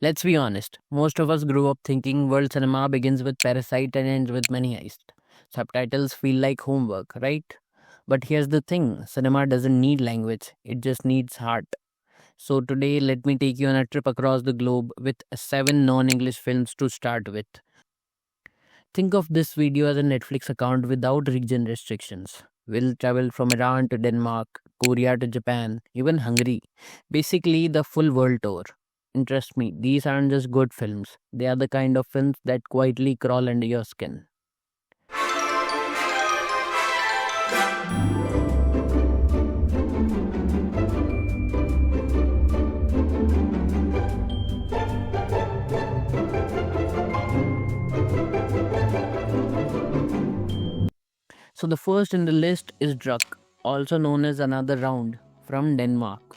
Let's be honest, most of us grew up thinking world cinema begins with Parasite and ends with Money Heist. Subtitles feel like homework, right? But here's the thing, cinema doesn't need language, it just needs heart. So today, let me take you on a trip across the globe with seven non English films to start with. Think of this video as a Netflix account without region restrictions. We'll travel from Iran to Denmark, Korea to Japan, even Hungary. Basically, the full world tour. And trust me, these aren't just good films. They are the kind of films that quietly crawl under your skin. So the first in the list is Druk, also known as Another Round, from Denmark.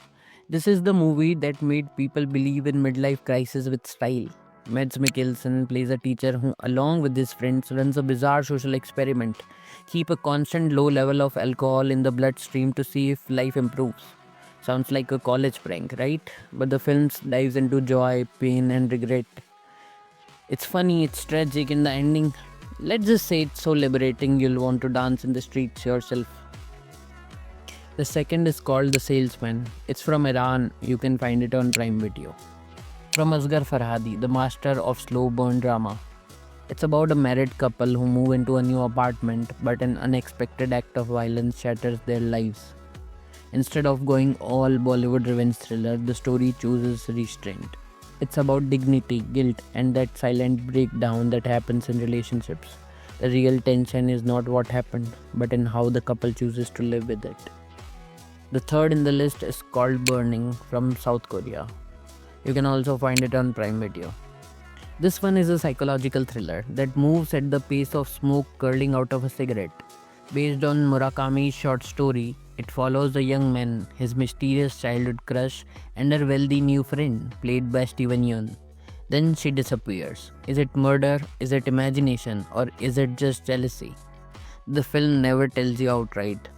This is the movie that made people believe in midlife crisis with style. Mads Mikkelsen plays a teacher who, along with his friends, runs a bizarre social experiment. Keep a constant low level of alcohol in the bloodstream to see if life improves. Sounds like a college prank, right? But the film dives into joy, pain, and regret. It's funny, it's tragic, and the ending, let's just say it's so liberating you'll want to dance in the streets yourself. The second is called The Salesman. It's from Iran. You can find it on Prime Video. From Asghar Farhadi, the master of slow burn drama. It's about a married couple who move into a new apartment, but an unexpected act of violence shatters their lives. Instead of going all Bollywood revenge thriller, the story chooses restraint. It's about dignity, guilt, and that silent breakdown that happens in relationships. The real tension is not what happened, but in how the couple chooses to live with it. The third in the list is called Burning from South Korea. You can also find it on Prime Video. This one is a psychological thriller that moves at the pace of smoke curling out of a cigarette. Based on Murakami's short story, it follows a young man, his mysterious childhood crush, and her wealthy new friend, played by Steven Yeun. Then she disappears. Is it murder? Is it imagination? Or is it just jealousy? The film never tells you outright,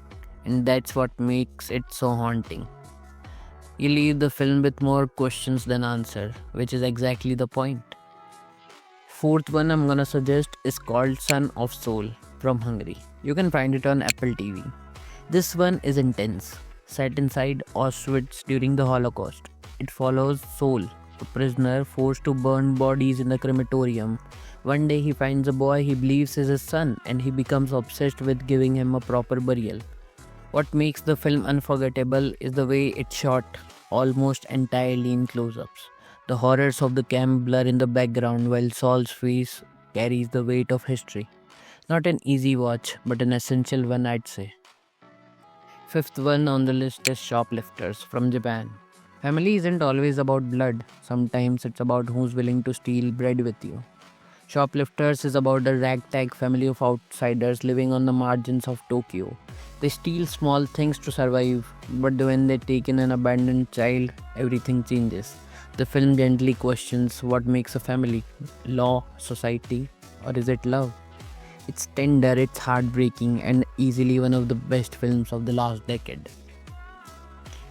and that's what makes it so haunting. You leave the film with more questions than answers, which is exactly the point. Fourth one I'm gonna suggest is called Son of Soul from Hungary. You can find it on Apple TV. This one is intense, set inside Auschwitz during the Holocaust. It follows Soul, a prisoner forced to burn bodies in the crematorium. One day he finds a boy he believes is his son and he becomes obsessed with giving him a proper burial. What makes the film unforgettable is the way it's shot almost entirely in close ups. The horrors of the camp blur in the background while Saul's face carries the weight of history. Not an easy watch, but an essential one, I'd say. Fifth one on the list is Shoplifters from Japan. Family isn't always about blood, sometimes it's about who's willing to steal bread with you. Shoplifters is about a ragtag family of outsiders living on the margins of Tokyo. They steal small things to survive, but when they take in an abandoned child, everything changes. The film gently questions what makes a family: law, society, or is it love? It's tender, it's heartbreaking, and easily one of the best films of the last decade.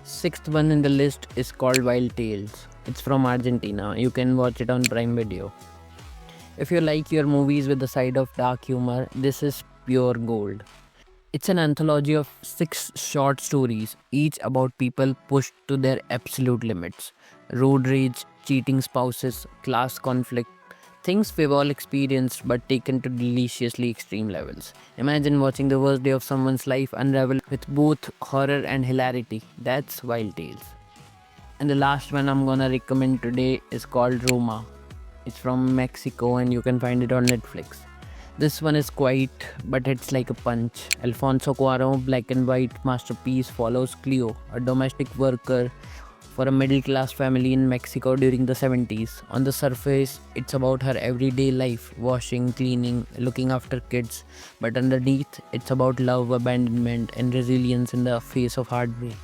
Sixth one in the list is called Wild Tales. It's from Argentina. You can watch it on Prime Video. If you like your movies with a side of dark humor, this is pure gold. It's an anthology of six short stories, each about people pushed to their absolute limits: road rage, cheating spouses, class conflict, things we've all experienced but taken to deliciously extreme levels. Imagine watching the worst day of someone's life unravel with both horror and hilarity. That's Wild Tales. And the last one I'm gonna recommend today is called Roma. It's from Mexico and you can find it on Netflix. This one is quiet, but it's like a punch. Alfonso Cuarón black and white masterpiece follows Cleo, a domestic worker for a middle class family in Mexico during the 70s. On the surface, it's about her everyday life: washing, cleaning, looking after kids. But underneath, it's about love, abandonment, and resilience in the face of heartbreak.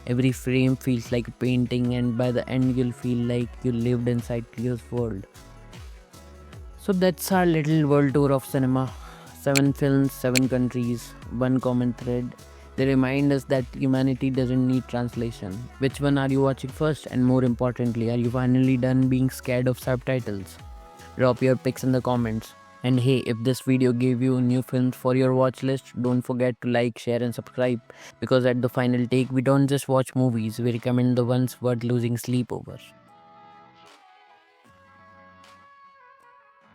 Every frame feels like a painting, and by the end, you'll feel like you lived inside Cleo's world. So that's our little world tour of cinema. Seven films, seven countries, one common thread: They remind us that humanity doesn't need translation. Which one are you watching first? And more importantly, are you finally done being scared of subtitles? Drop your pics in the comments. And hey, if this video gave you new films for your watch list, don't forget to like, share, and subscribe. Because at the final take, we don't just watch movies, we recommend the ones worth losing sleep over.